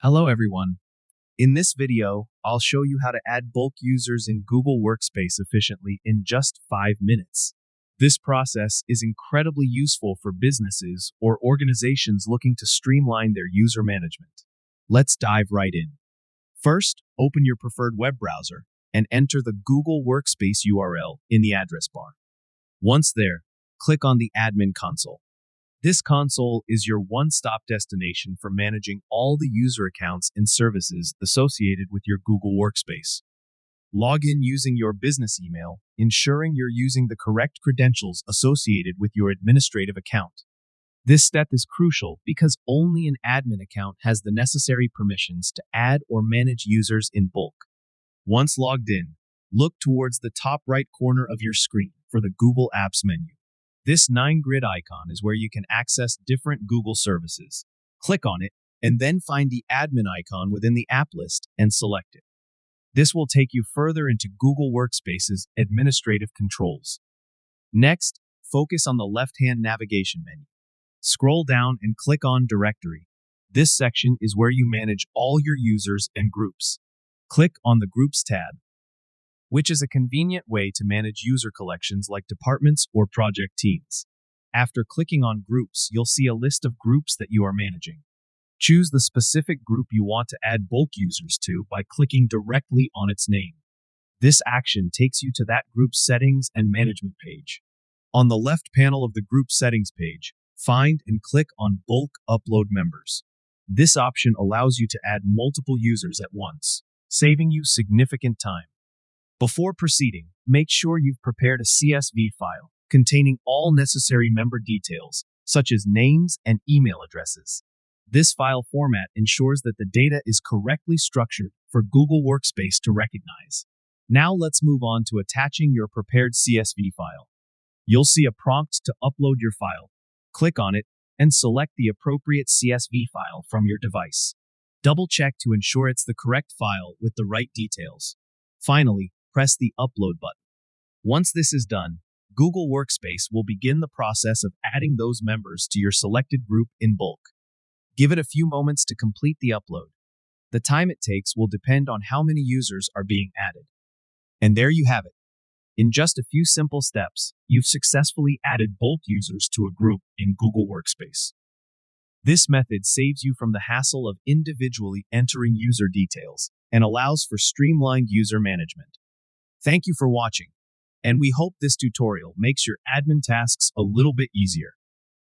Hello everyone. In this video, I'll show you how to add bulk users in Google Workspace efficiently in just 5 minutes. This process is incredibly useful for businesses or organizations looking to streamline their user management. Let's dive right in. First, open your preferred web browser and enter the Google Workspace URL in the address bar. Once there, click on the Admin Console. This console is your one-stop destination for managing all the user accounts and services associated with your Google Workspace. Log in using your business email, ensuring you're using the correct credentials associated with your administrative account. This step is crucial because only an admin account has the necessary permissions to add or manage users in bulk. Once logged in, look towards the top right corner of your screen for the Google Apps menu. This 9-grid icon is where you can access different Google services. Click on it, and then find the admin icon within the app list and select it. This will take you further into Google Workspace's administrative controls. Next, focus on the left-hand navigation menu. Scroll down and click on Directory. This section is where you manage all your users and groups. Click on the Groups tab, which is a convenient way to manage user collections like departments or project teams. After clicking on Groups, you'll see a list of groups that you are managing. Choose the specific group you want to add bulk users to by clicking directly on its name. This action takes you to that group's settings and management page. On the left panel of the group settings page, find and click on Bulk Upload Members. This option allows you to add multiple users at once, saving you significant time. Before proceeding, make sure you've prepared a CSV file containing all necessary member details, such as names and email addresses. This file format ensures that the data is correctly structured for Google Workspace to recognize. Now let's move on to attaching your prepared CSV file. You'll see a prompt to upload your file. Click on it and select the appropriate CSV file from your device. Double-check to ensure it's the correct file with the right details. Finally, press the Upload button. Once this is done, Google Workspace will begin the process of adding those members to your selected group in bulk. Give it a few moments to complete the upload. The time it takes will depend on how many users are being added. And there you have it. In just a few simple steps, you've successfully added bulk users to a group in Google Workspace. This method saves you from the hassle of individually entering user details and allows for streamlined user management. Thank you for watching, and we hope this tutorial makes your admin tasks a little bit easier.